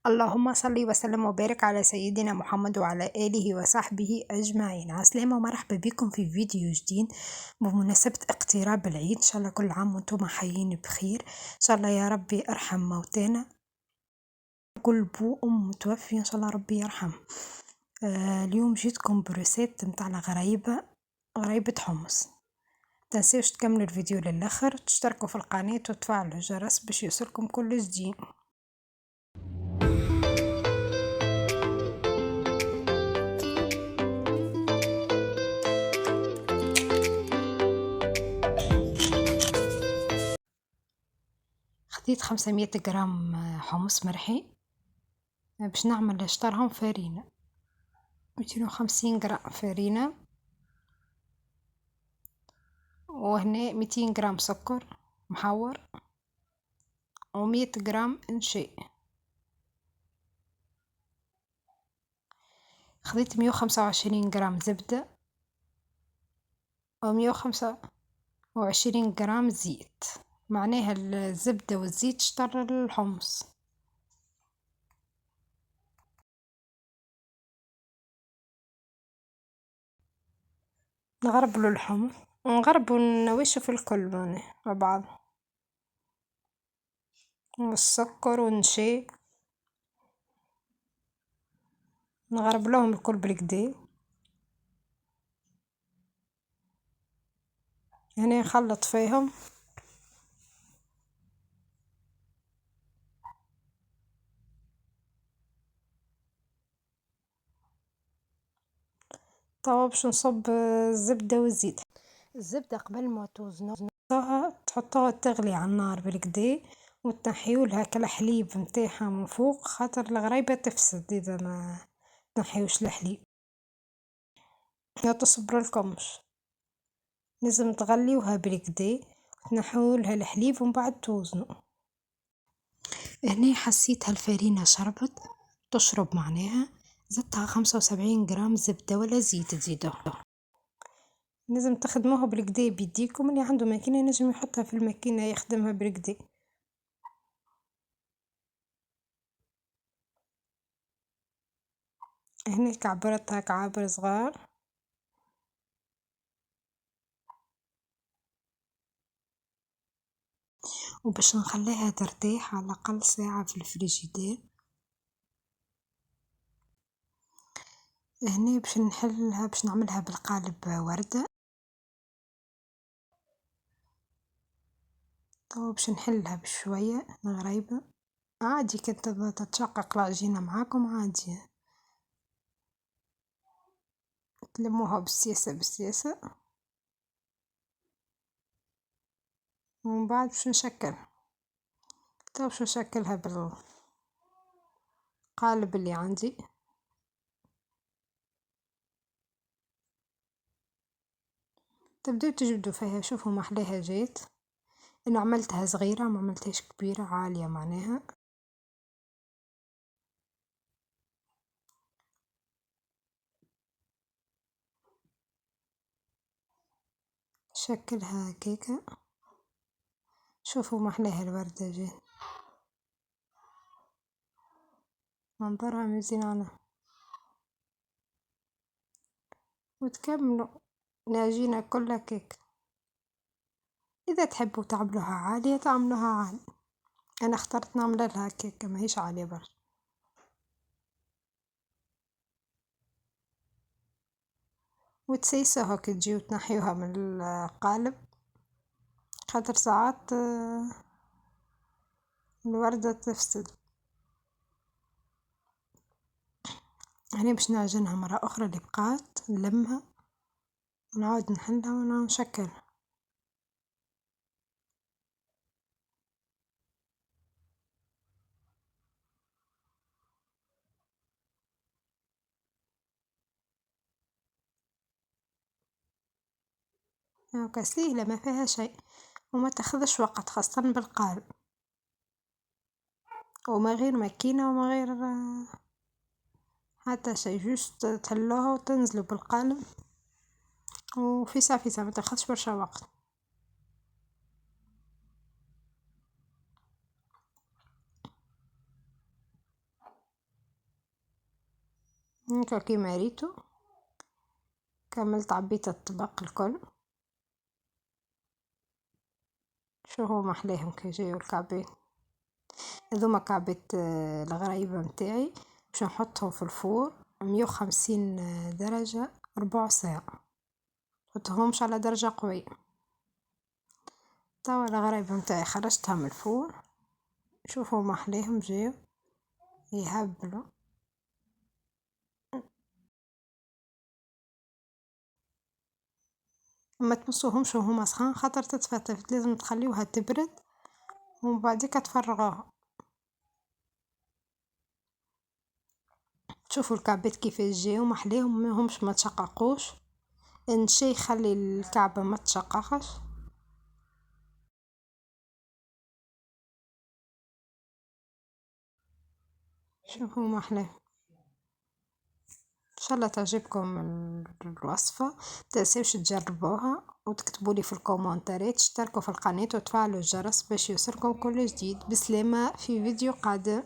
اللهم صل وسلم وبارك على سيدنا محمد وعلى آله وصحبه أجمعين. عسلامة ومرحبا بكم في فيديو جديد بمناسبة اقتراب العيد. إن شاء الله كل عام وانتم حيين بخير. إن شاء الله يا ربي أرحم موتانا، كل بو أم متوفي إن شاء الله ربي يرحم. اليوم جيتكم بروسيت متاع غريبة حمص. تنسيوش تكملوا الفيديو للآخر، تشتركوا في القناة وتفعلوا الجرس باش يوصلكم كل جديد. خديت 500 جرام حمص مرحي باش نعمل شطرهم فرينة، 250 جرام فرينة، وهنا 200 جرام سكر محور، و100 جرام نشاء. خديت 125 جرام زبدة، و 125 جرام زيت، معناها الزبدة والزيت شطر الحمص. نغربلو الحمص ونغربو النواشف الكل مع بعض، والسكر والنشاء نغربلوهم الكل بالكدا. هنا نخلط فيهم توا باش نصب الزبدة والزيت. الزبدة قبل ما توزنوها تحطوها تغلي على النار بالكدا، وتنحيولها كالحليب متاعها من فوق، خاطر الغريبة تفسد اذا ما تنحيوش الحليب. لا تصبر لكمش، لازم تغليوها بالكدا وتنحيولها الحليب ومن بعد توزنوا. هنا حسيتها الفرينة شربت تشرب معناها، زدتها 75 جرام زبدة ولا زيت تزيدوها. لازم تخدموها بالكدا بيديكم، اللي عنده ماكينة ينجم يحطها في الماكينة يخدمها بالكدا. هنا كعبرتها كعابر صغار، وباش نخليها ترتاح على الأقل ساعة في الفريجيدير. هنا باش نحلها، باش نعملها بالقالب وردة. تو باش نحلها بشوية غريبة عادي، كنت تتشقق العجينة معاكم عادي، تلموها بالسياسة ومن بعد باش نشكل. تو باش نشكلها بالقالب اللي عندي. تبداو تجبدوا فيها، شوفوا محلاها جات. انا عملتها صغيرة ما عملتهاش كبيرة عالية معناها. شكلها كيكة، شوفوا محلاها الوردة جات، منظرها مزيانة. وتكملوا العجينة كلها كيك. اذا تحبوا تعملوها عالية تعملوها عالية، انا اخترت نعمل لها كيكة ماهيش عالية برشا. وتسيسوها كي تجيو تنحيوها من القالب، خاطر ساعات الوردة تفسد. هنا باش نعجنها مرة اخرى اللي بقات نلمها ونعاود نحلها ونشكلها. هاكا سهلة ما فيها شيء، وما تاخذش وقت خاصة بالقالب، وما غير ماكينة وما غير حتى شيء، جوست تحلوها وتنزلوا بالقالب وفي ساعة ما تاخذش برشا وقت. هكا كيما ريتو كملت عبيت الطبق الكل. شو هو محلاهم كي جايو الكعبات. هذوما كعبات الغرايبة متاعي باش نحطهم في الفور 150 درجة ربع ساعة، نحطهمش على درجة قوية. توا الغرايبة متاعي خرجتها من الفور، شوفوا محلاهم جاو يهبلوا. ما تمسوهمش وهما سخان خاطر تتفتفت، لازم تخليوها تبرد ومن بعديك تفرغوها. شوفوا الكعبات كيفاش جاو محلاهم، ماهمش ما تشققوش، ان شي يخلي الكعبة ما تشققش. شوفوا محلاهم. ان شاء الله تعجبكم الوصفة، متنسوش تجربوها وتكتبولي في الكومنتات، اشتركوا في القناة وتفعلوا الجرس باش يوصلكم كل جديد. بسلامة في فيديو قادم.